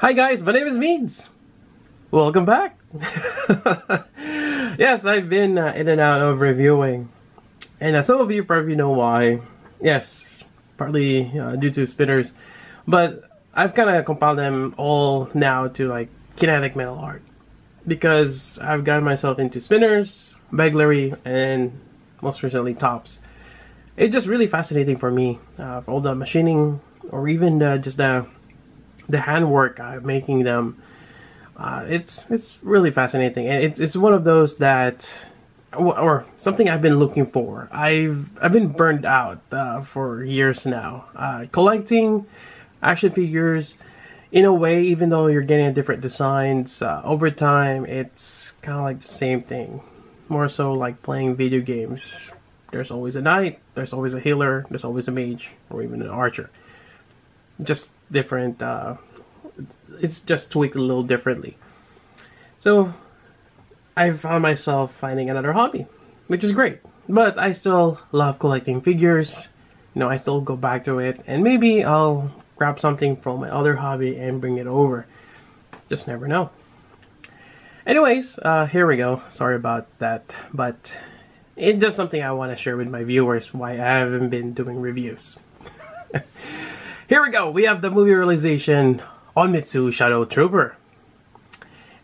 Hi guys, my name is Meads. Welcome back. Yes, I've been in and out of reviewing, and some of you probably know why. Yes, partly due to spinners, but I've kind of compiled them all now to like kinetic metal art because I've gotten myself into spinners, beglery, and most recently tops. It's just really fascinating for me, for all the machining or even just the handwork making them. It's really fascinating, and it's one of those that, or something I've been looking for. I've been burned out for years now, collecting action figures. In a way, even though you're getting different designs over time, it's kind of like the same thing. More so like playing video games. There's always a knight, there's always a healer, there's always a mage, or even an archer. Just different, it's just tweaked a little differently. So I found myself finding another hobby, which is great. But I still love collecting figures. You know, I still go back to it, and maybe I'll grab something from my other hobby and bring it over. Just never know. Anyways, here we go. Sorry about that, but it's just something I want to share with my viewers why I haven't been doing reviews. Here we go. We have the movie realization Onmitsu Shadowtrooper.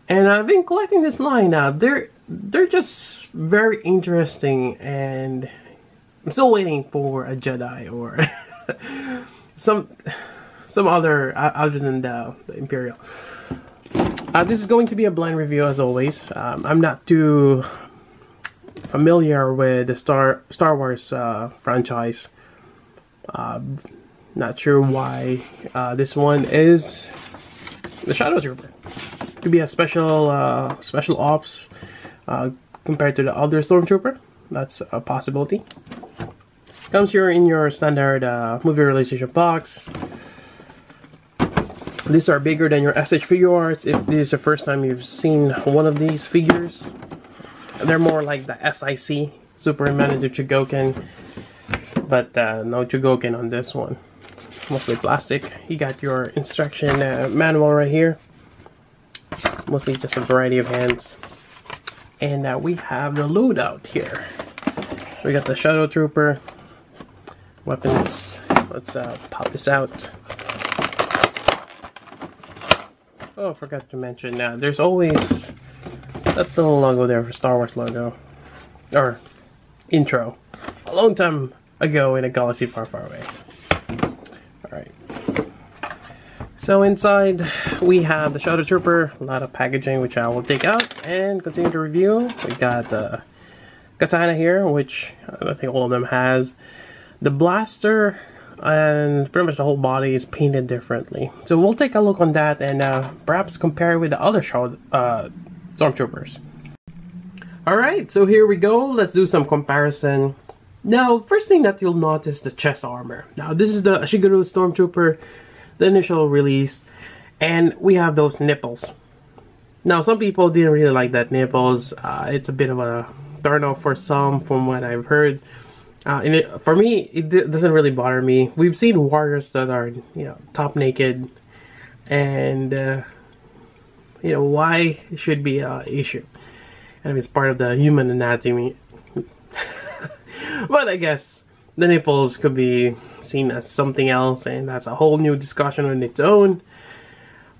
And I've been collecting this line now. They're just very interesting, and I'm still waiting for a Jedi or some other other than the Imperial. This is going to be a blind review as always. I'm not too familiar with the Star Wars franchise. Not sure why this one is the Shadowtrooper. Could be a special ops compared to the other Stormtrooper. That's a possibility. Comes here in your standard movie realization box. These are bigger than your SH figure arts. If this is the first time you've seen one of these figures, they're more like the SIC, Super Manager Chogokin, but no Chogokin on this one. Mostly plastic. You got your instruction manual right here. Mostly just a variety of hands. And we have the loadout here. We got the Shadowtrooper weapons. Let's pop this out. Oh, I forgot to mention now. There's always that little logo there for Star Wars logo, or intro, a long time ago in a galaxy far, far away. Alright. So inside we have the Shadowtrooper, a lot of packaging which I will take out and continue to review. We got the katana here, which I think all of them has. The blaster and pretty much the whole body is painted differently. So we'll take a look on that and perhaps compare it with the other Stormtroopers. Alright, so here we go. Let's do some comparison. Now, first thing that you'll notice, the chest armor. Now, this is the Shigeru Stormtrooper, the initial release, and we have those nipples. Now, some people didn't really like that nipples. It's a bit of a turn off for some, from what I've heard. For me, it doesn't really bother me. We've seen warriors that are, you know, top naked, and you know, why it should be an issue. And it's part of the human anatomy. But I guess the nipples could be seen as something else, and that's a whole new discussion on its own.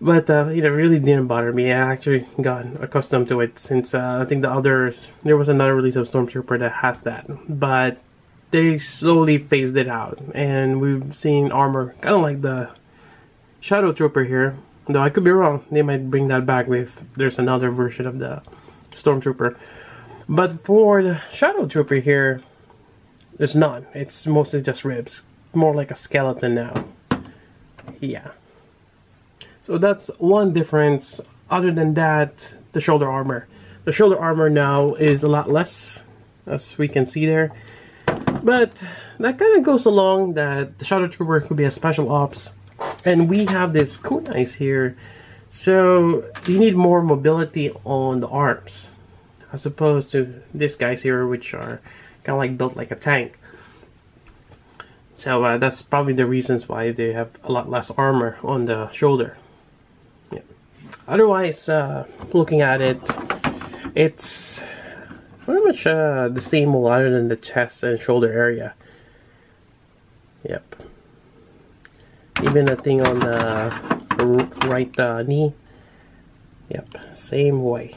But it really didn't bother me. I actually got accustomed to it since I think there was another release of Stormtrooper that has that. But they slowly phased it out, and we've seen armor kind of like the Shadowtrooper here. Though I could be wrong, they might bring that back if there's another version of the Stormtrooper. But for the Shadowtrooper here, there's none. It's mostly just ribs. More like a skeleton now. Yeah. So that's one difference. Other than that, the shoulder armor. The shoulder armor now is a lot less, as we can see there. But that kind of goes along that the Shadowtrooper could be a special ops. And we have this kunais here. So you need more mobility on the arms, as opposed to these guys here, which are kind of like built like a tank. So that's probably the reasons why they have a lot less armor on the shoulder. Yeah. Otherwise, looking at it, it's pretty much the same mold other than the chest and shoulder area. Yep. Even the thing on the right knee. Yep, same way.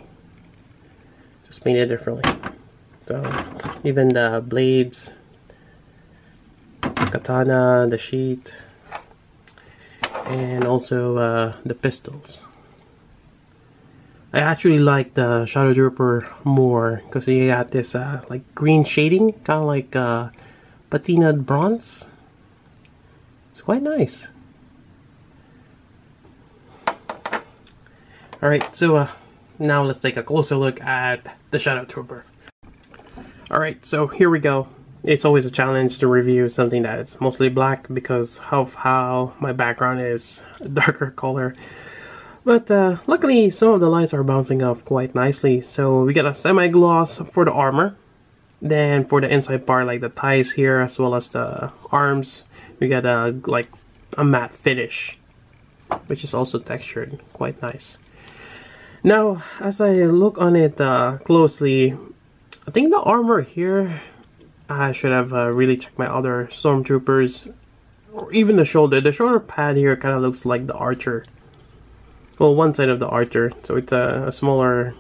Just painted differently. So even the blades, the katana, the sheath, and also the pistols. I actually like the Shadowtrooper more because he got this like green shading, kind of like patinaed bronze. It's quite nice. Alright, so now let's take a closer look at the Shadowtrooper. Alright, so here we go. It's always a challenge to review something that's mostly black because of how my background is a darker color. But luckily some of the lights are bouncing off quite nicely. So we got a semi-gloss for the armor. Then for the inside part, like the thighs here as well as the arms, we got like a matte finish, which is also textured, quite nice. Now, as I look on it closely, I think the armor here, I should have really checked my other Stormtroopers, or even the shoulder. The shoulder pad here kind of looks like the Archer. Well, one side of the Archer, so it's a smaller,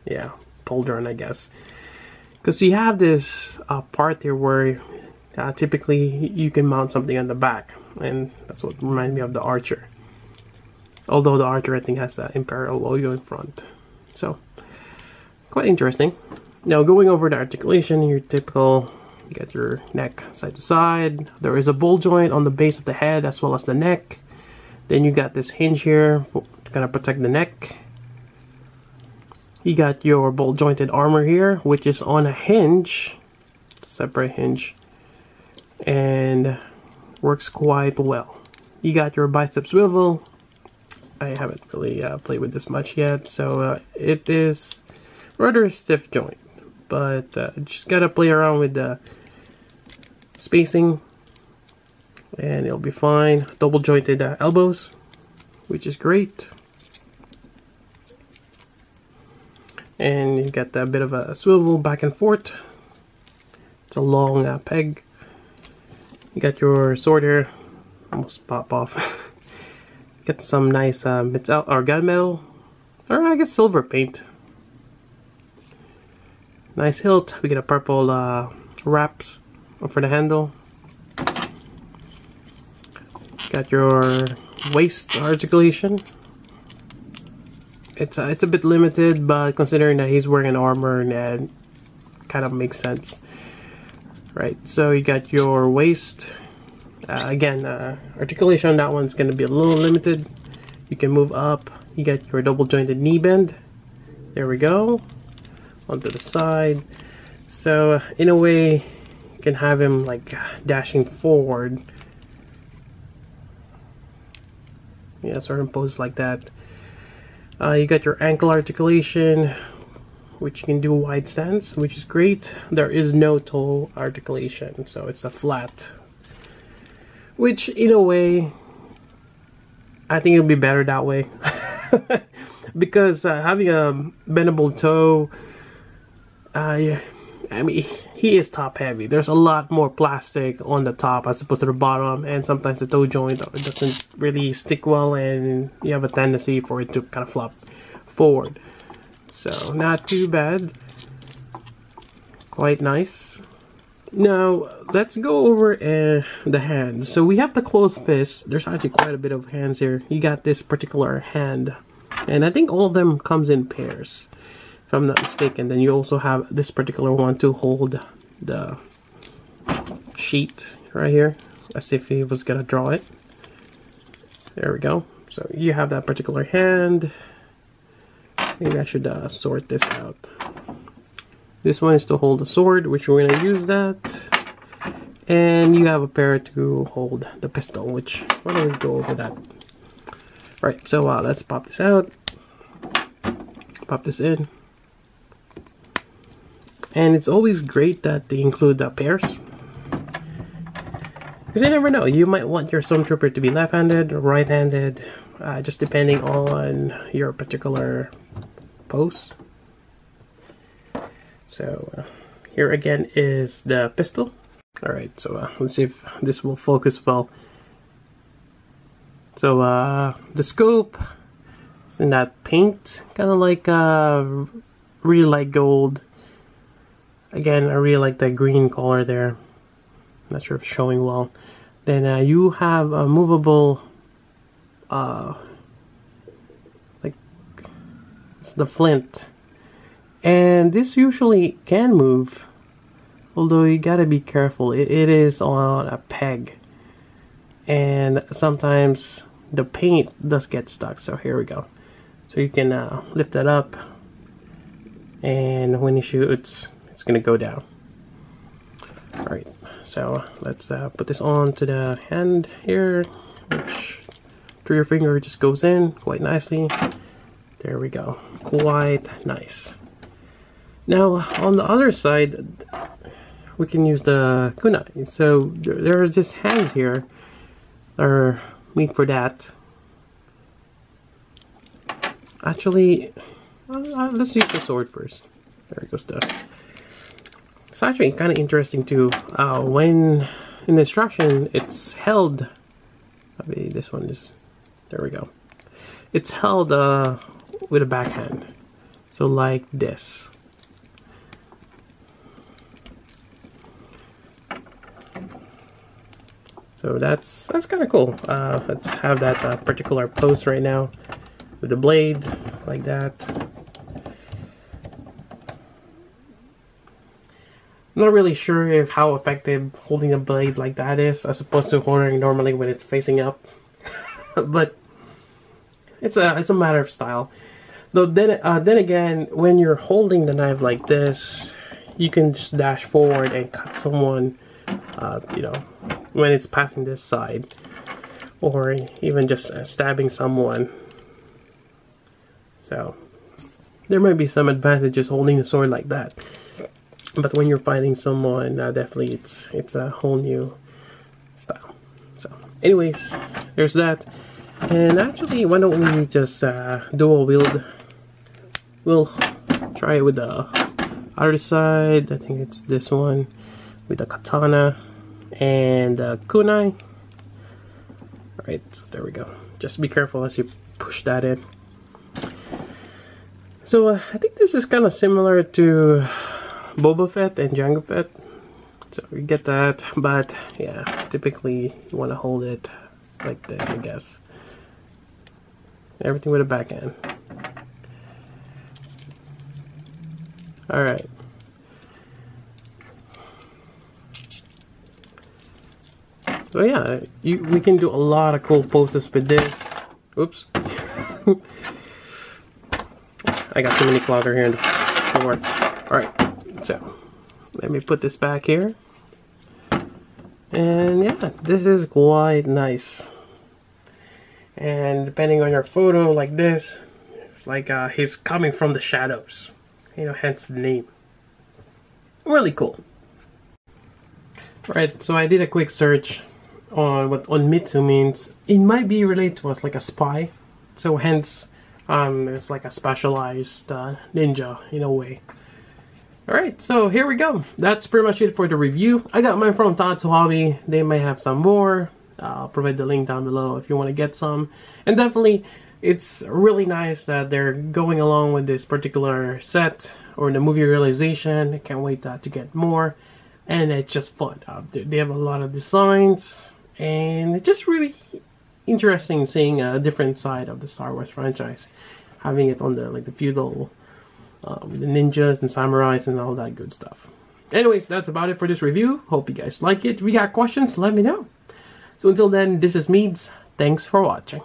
yeah, pauldron, I guess. Because you have this part here where typically you can mount something on the back, and that's what reminds me of the Archer. Although the Archer, I think, has the Imperial logo in front. So, quite interesting. Now, going over the articulation, your typical, you got your neck side to side. There is a ball joint on the base of the head as well as the neck. Then you got this hinge here to kind of protect the neck. You got your ball jointed armor here, which is on a hinge, separate hinge, and works quite well. You got your bicep swivel. I haven't really played with this much yet, so it is rather a stiff joint, but just gotta play around with the spacing and it'll be fine. Double jointed elbows, which is great, and you got a bit of a swivel back and forth. It's a long peg. You got your sword here, almost pop off. Get some nice metal or gunmetal, or I guess silver paint. Nice hilt. We get a purple wraps for the handle. Got your waist articulation. It's a bit limited, but considering that he's wearing an armor, and kind of makes sense, right? So you got your waist. Again, articulation on that one's going to be a little limited. You can move up. You got your double jointed knee bend. There we go. Onto the side. So in a way, you can have him like dashing forward. Yeah, certain poses like that. You got your ankle articulation, which you can do wide stance, which is great. There is no toe articulation, so it's a flat. Which, in a way, I think it'll be better that way. Because having a bendable toe, yeah, I mean, he is top heavy. There's a lot more plastic on the top as opposed to the bottom, and sometimes the toe joint doesn't really stick well, and you have a tendency for it to kind of flop forward. So, not too bad. Quite nice. Now, let's go over the hands. So we have the closed fist. There's actually quite a bit of hands here. You got this particular hand, and I think all of them comes in pairs, if I'm not mistaken. Then you also have this particular one to hold the sheet right here, as if he was gonna draw it. There we go. So you have that particular hand. Maybe I should sort this out. This one is to hold the sword, which we're going to use that. And you have a pair to hold the pistol, which, why don't we go over that? Right, so let's pop this out. Pop this in. And it's always great that they include the pairs. Because you never know, you might want your Stormtrooper to be left-handed, right-handed, just depending on your particular pose. So here again is the pistol. Alright, so let's see if this will focus well. So the scope is in that paint, kind of like really light gold. Again, I really like the green color there. Not sure if it's showing well. Then you have a movable, like it's the flint, and this usually can move, although you gotta be careful. It is on a peg, and sometimes the paint does get stuck. So here we go. So you can lift that up, and when you shoot, it's gonna go down. Alright, so let's put this on to the hand here, which through your finger just goes in quite nicely. There we go. Quite nice. Now on the other side, we can use the kunai. So there are just hands here that are made for that. Actually, let's use the sword first. There goes the... It's actually kind of interesting too. When in the instruction, it's held. Maybe this one is. There we go. It's held with a backhand, so like this. So that's kind of cool. Let's have that particular pose right now with the blade like that. I'm not really sure if how effective holding a blade like that is as opposed to holding normally when it's facing up. But it's a matter of style. Though then again, when you're holding the knife like this, you can just dash forward and cut someone, you know, when it's passing this side, or even just stabbing someone. So there might be some advantages holding the sword like that. But when you're fighting someone, definitely it's a whole new style. So anyways, there's that. And actually, why don't we just dual wield? We'll try it with the other side. I think it's this one with the katana and kunai. Alright, so there we go. Just be careful as you push that in. So I think this is kind of similar to Boba Fett and Jango Fett, so you get that, but yeah, typically you want to hold it like this, I guess. Everything with a backhand. Alright. So yeah, we can do a lot of cool poses with this. Oops. I got too many clogger here in the floor. Alright. So, let me put this back here. And yeah, this is quite nice. And depending on your photo like this, it's like he's coming from the shadows. You know, hence the name. Really cool. Right, so I did a quick search on what Onmitsu means. It might be related to us like a spy. So hence, it's like a specialized ninja in a way. Alright, so here we go. That's pretty much it for the review. I got mine from Tatsu Hobby. They may have some more. I'll provide the link down below if you want to get some. And definitely, it's really nice that they're going along with this particular set or the movie realization. I can't wait to get more. And it's just fun. They have a lot of designs. And it's just really interesting seeing a different side of the Star Wars franchise. Having it on the feudal... with the ninjas and samurais and all that good stuff. Anyways, that's about it for this review. Hope you guys like it. If you got questions, let me know. So until then, this is Meads. Thanks for watching.